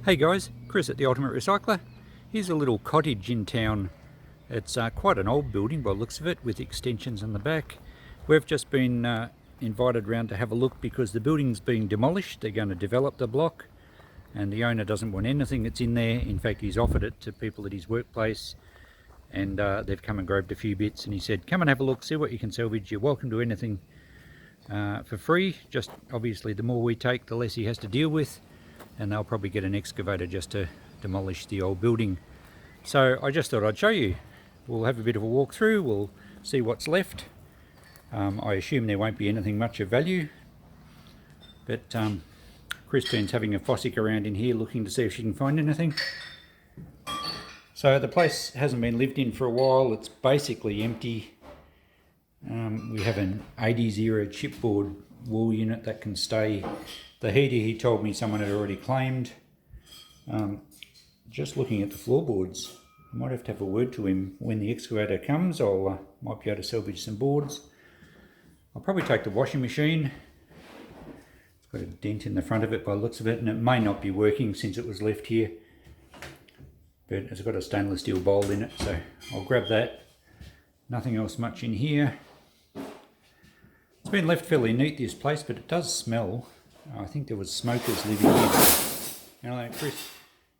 Hey guys, Chris at the Ultimate Recycler. Here's a little cottage in town. It's quite an old building by the looks of it, with extensions on the back. We've just been invited round to have a look because the building's being demolished. They're going to develop the block and the owner doesn't want anything that's in there. In fact, he's offered it to people at his workplace, and they've come and grabbed a few bits, and he said, come and have a look, see what you can salvage. You're welcome to anything for free. Just obviously the more we take, the less he has to deal with, and they'll probably get an excavator just to demolish the old building. So I just thought I'd show you. We'll have a bit of a walk through, we'll see what's left. I assume there won't be anything much of value, but Christine's having a fossick around in here looking to see if she can find anything. So the place hasn't been lived in for a while, it's basically empty. We have an 80s era chipboard wall unit that can stay. The heater, he told me someone had already claimed. Just looking at the floorboards, I might have to have a word to him when the excavator comes. I might be able to salvage some boards. I'll probably take the washing machine. It's got a dent in the front of it by the looks of it, and it may not be working since it was left here. But it's got a stainless steel bowl in it, so I'll grab that. Nothing else much in here. It's been left fairly neat, this place, but it does smell. I think there was smokers living here. You know,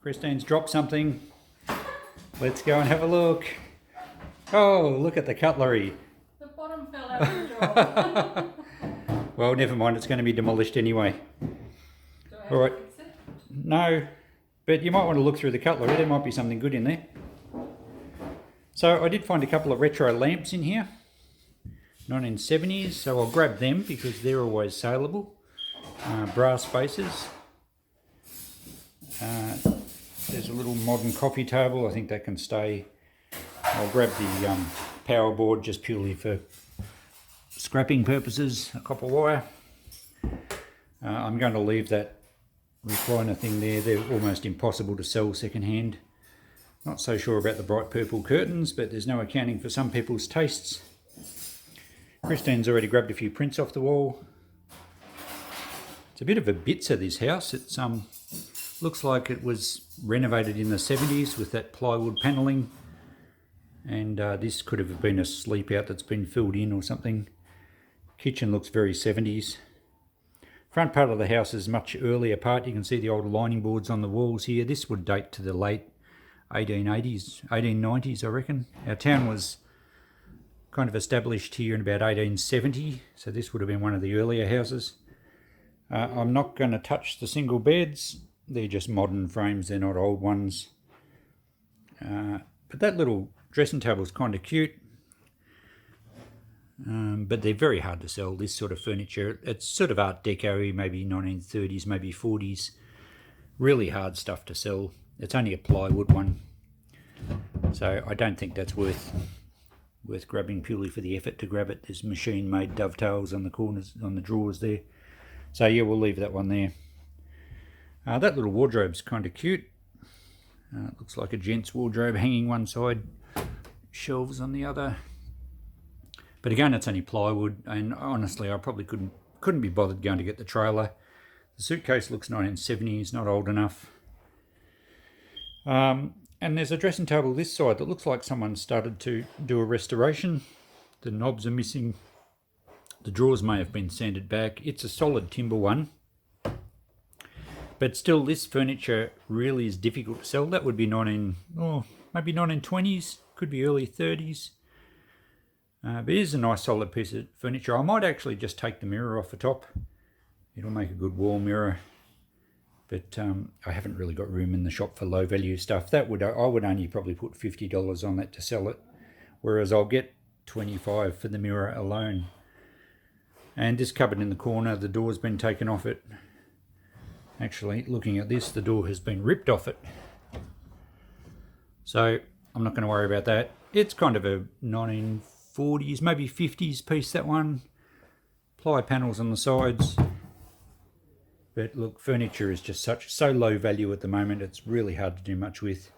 Christine's dropped something. Let's go and have a look. Oh, look at the cutlery. The bottom fell out of the drawer. Well, never mind, it's going to be demolished anyway. Do I have All right. to fix it? No, but you might want to look through the cutlery. There might be something good in there. So I did find a couple of retro lamps in here. 1970s, so I'll grab them because they're always saleable. Brass bases. There's a little modern coffee table, I think that can stay. I'll grab the power board just purely for scrapping purposes, a copper wire. I'm going to leave that recliner thing there. They're almost impossible to sell second-hand. Not so sure about the bright purple curtains, but there's no accounting for some people's tastes. Christine's already grabbed a few prints off the wall. It's a bit of a bitzer, this house. It's looks like it was renovated in the 70s with that plywood panelling, and this could have been a sleep out that's been filled in or something. Kitchen looks very 70s. Front part of the house is much earlier part. You can see the old lining boards on the walls here. This would date to the late 1880s, 1890s, I reckon. Our town was kind of established here in about 1870, so this would have been one of the earlier houses. I'm not going to touch the single beds. They're just modern frames, they're not old ones. But that little dressing table is kind of cute. But they're very hard to sell, this sort of furniture. It's sort of Art Deco, maybe 1930s, maybe 40s. Really hard stuff to sell. It's only a plywood one. So I don't think that's worth grabbing purely for the effort to grab it. There's machine-made dovetails on the corners, on the drawers there. So yeah, we'll leave that one there. That little wardrobe's kind of cute. It looks like a gent's wardrobe hanging one side, shelves on the other. But again, it's only plywood, and honestly, I probably couldn't be bothered going to get the trailer. The suitcase looks 1970s, not old enough. And there's a dressing table this side that looks like someone started to do a restoration. The knobs are missing. The drawers may have been sanded back. It's a solid timber one. But still, this furniture really is difficult to sell. That would be maybe 1920s, could be early 30s. But it is a nice solid piece of furniture. I might actually just take the mirror off the top. It'll make a good wall mirror. But I haven't really got room in the shop for low value stuff. I would only probably put $50 on that to sell it, whereas I'll get $25 for the mirror alone. And this cupboard in the corner, the door's been taken off it. Actually, looking at this, the door has been ripped off it. So I'm not going to worry about that. It's kind of a 1940s, maybe 50s piece, that one. Ply panels on the sides. But look, furniture is just so low value at the moment, it's really hard to do much with.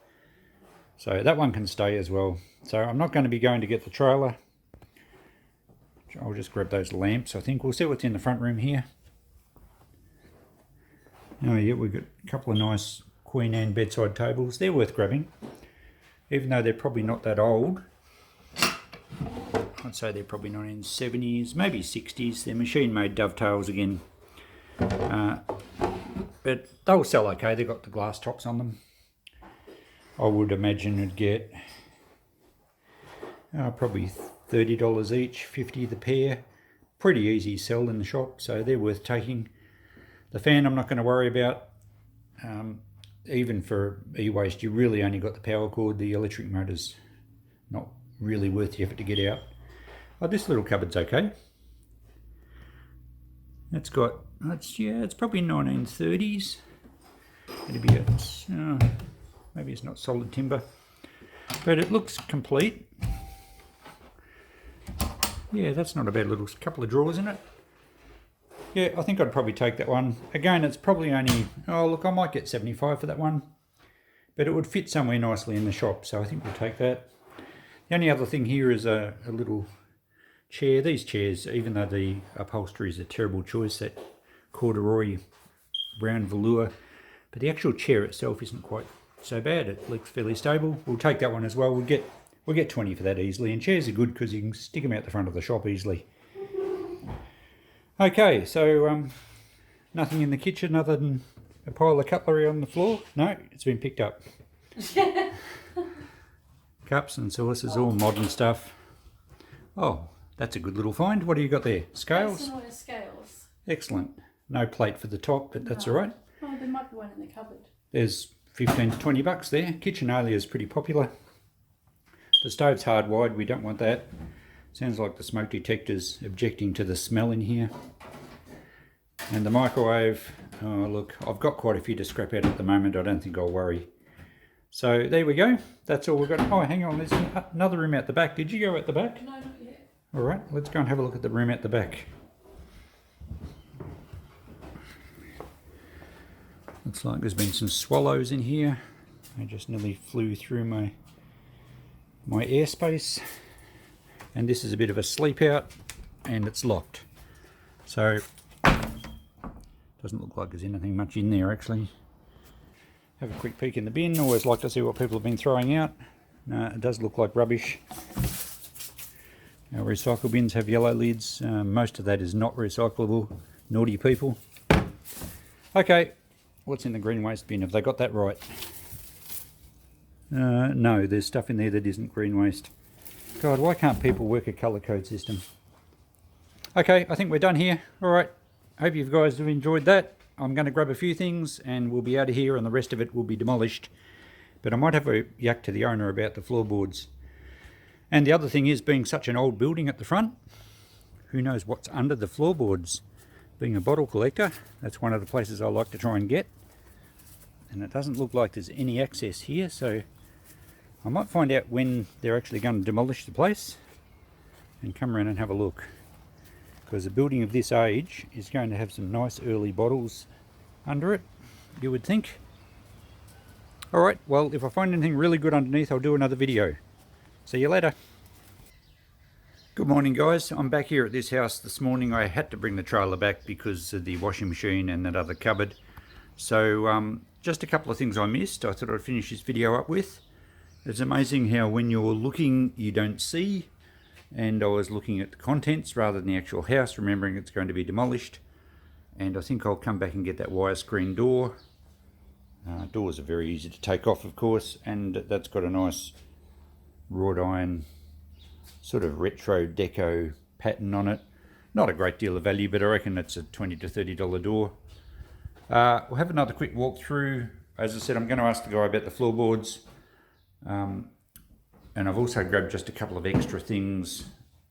So that one can stay as well. So I'm not going to be going to get the trailer. I'll just grab those lamps, I think. We'll see what's in the front room here. Oh yeah, we've got a couple of nice Queen Anne bedside tables. They're worth grabbing, even though they're probably not that old. I'd say they're probably 1970s, maybe 60s. They're machine-made dovetails again. But they'll sell okay. They've got the glass tops on them. I would imagine it'd get probably $30 each, $50 the pair. Pretty easy sell in the shop, so they're worth taking. The fan I'm not going to worry about. Even for e-waste, you really only got the power cord. The electric motor's not really worth the effort to get out. Oh, this little cupboard's okay. It's probably 1930s. It'd be maybe it's not solid timber, but it looks complete. Yeah, that's not a bad little couple of drawers in it. Yeah, I think I'd probably take that one. Again, it's probably only, oh look, I might get 75 for that one, but it would fit somewhere nicely in the shop, so I think we'll take that. The only other thing here is a little chair. These chairs, even though the upholstery is a terrible choice, that corduroy brown velour, but the actual chair itself isn't quite so bad. It looks fairly stable. We'll take that one as well. We'll get 20 for that easily, and chairs are good because you can stick them out the front of the shop easily. Okay, so nothing in the kitchen other than a pile of cutlery on the floor. No, it's been picked up. Cups and saucers, all modern stuff. Oh, that's a good little find. What do you got there? Scales? Scales. Excellent. No plate for the top, but that's all right. Oh, there might be one in the cupboard. There's 15 to 20 bucks there. KitchenAlia is pretty popular. The stove's hardwired. We don't want that. Sounds like the smoke detector's objecting to the smell in here. And the microwave. Oh, look, I've got quite a few to scrap out at the moment. I don't think I'll worry. So there we go. That's all we've got. Oh, hang on. There's another room out the back. Did you go out the back? No, not yet. All right, let's go and have a look at the room at the back. Looks like there's been some swallows in here. They just nearly flew through my airspace. And this is a bit of a sleep out, and it's locked. So, doesn't look like there's anything much in there actually. Have a quick peek in the bin. Always like to see what people have been throwing out. No, it does look like rubbish. Our recycle bins have yellow lids. Most of that is not recyclable. Naughty people. Okay, what's in the green waste bin? Have they got that right? No, there's stuff in there that isn't green waste. God, why can't people work a colour code system? Okay, I think we're done here. Alright, hope you guys have enjoyed that. I'm going to grab a few things and we'll be out of here, and the rest of it will be demolished. But I might have a yak to the owner about the floorboards. And the other thing is, being such an old building at the front, who knows what's under the floorboards. Being a bottle collector, that's one of the places I like to try and get. And it doesn't look like there's any access here, so I might find out when they're actually going to demolish the place and come around and have a look. Because a building of this age is going to have some nice early bottles under it, you would think. Alright, well, if I find anything really good underneath, I'll do another video. See you later. Good morning, guys. I'm back here at this house this morning. I had to bring the trailer back because of the washing machine and that other cupboard. So just a couple of things I missed I thought I'd finish this video up with. It's amazing how when you're looking you don't see, and I was looking at the contents rather than the actual house, remembering it's going to be demolished. And I think I'll come back and get that wire screen door. Doors are very easy to take off, of course, and that's got a nice wrought iron sort of retro deco pattern on it. Not a great deal of value, but I reckon it's a $20 to $30 door. We'll have another quick walk through. As I said, I'm going to ask the guy about the floorboards. And I've also grabbed just a couple of extra things,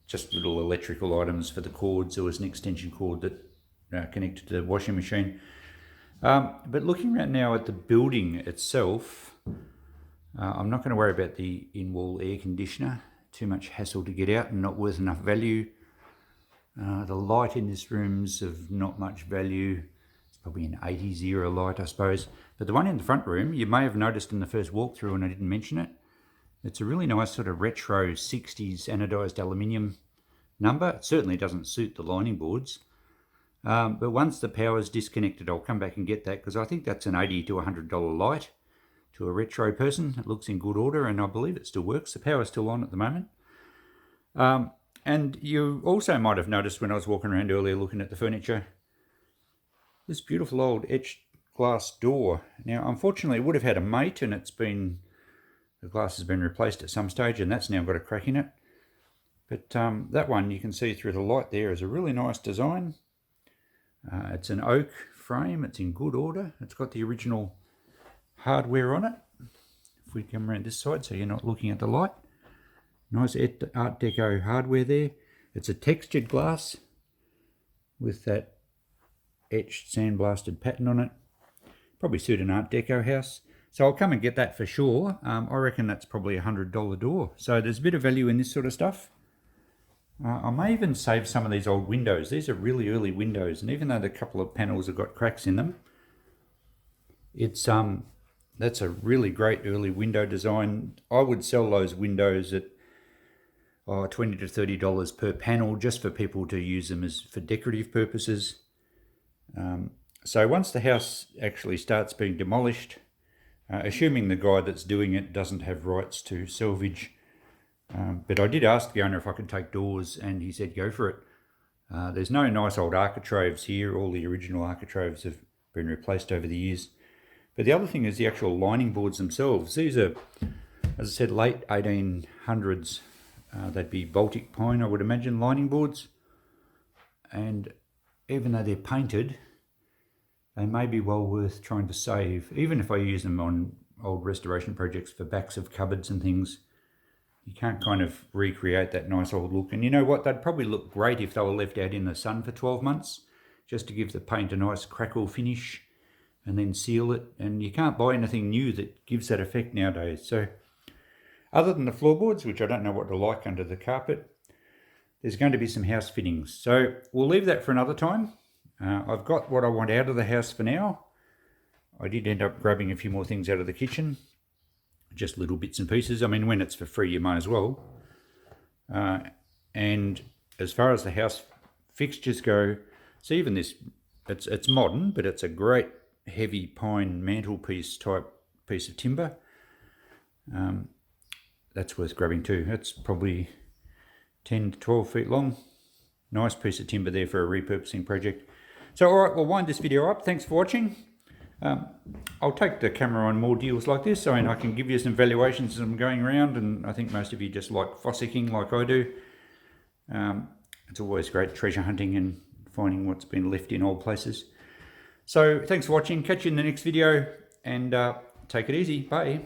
just little electrical items for the cords. There was an extension cord that connected to the washing machine. But looking around now at the building itself, I'm not going to worry about the in-wall air conditioner. Too much hassle to get out and not worth enough value. The light in this room's of not much value. It's probably an 80s era light, I suppose. But the one in the front room, you may have noticed in the first walkthrough and I didn't mention it. It's a really nice sort of retro 60s anodised aluminium number. It certainly doesn't suit the lining boards. But once the power's disconnected, I'll come back and get that, because I think that's an $80 to $100 light to a retro person. It looks in good order, and I believe it still works. The power's still on at the moment. And you also might have noticed when I was walking around earlier looking at the furniture, this beautiful old etched glass door. Now, unfortunately, it would have had a mate, and the glass has been replaced at some stage, and that's now got a crack in it. But that one, you can see through the light there, is a really nice design. It's an oak frame. It's in good order. It's got the original hardware on it. If we come around this side so you're not looking at the light. Nice Art Deco hardware there. It's a textured glass with that etched sandblasted pattern on it. Probably suit an Art Deco house. So I'll come and get that for sure. I reckon that's probably a $100 door. So there's a bit of value in this sort of stuff. I may even save some of these old windows. These are really early windows, and even though the couple of panels have got cracks in them, it's that's a really great early window design. I would sell those windows at $20 to $30 per panel, just for people to use them for decorative purposes. So once the house actually starts being demolished, assuming the guy that's doing it doesn't have rights to salvage, but I did ask the owner if I could take doors, and he said go for it. There's no nice old architraves here. All the original architraves have been replaced over the years. But the other thing is the actual lining boards themselves. These are, as I said, late 1800s. They'd be Baltic pine, I would imagine, lining boards. And even though they're painted, they may be well worth trying to save. Even if I use them on old restoration projects for backs of cupboards and things, you can't kind of recreate that nice old look. And you know what? They'd probably look great if they were left out in the sun for 12 months, just to give the paint a nice crackle finish and then seal it. And you can't buy anything new that gives that effect nowadays. So other than the floorboards, which I don't know what they're like under the carpet, there's going to be some house fittings. So we'll leave that for another time. I've got what I want out of the house for now. I did end up grabbing a few more things out of the kitchen, just little bits and pieces. I mean, when it's for free, you might as well. And as far as the house fixtures go, so even this, it's modern, but it's a great heavy pine mantelpiece type piece of timber. That's worth grabbing too. It's probably 10 to 12 feet long. Nice piece of timber there for a repurposing project. So all right, we'll wind this video up. Thanks for watching. I'll take the camera on more deals like this. I mean, I can give you some valuations as I'm going around, and I think most of you just like fossicking like I do. It's always great treasure hunting and finding what's been left in old places. So thanks for watching. Catch you in the next video, and take it easy. Bye.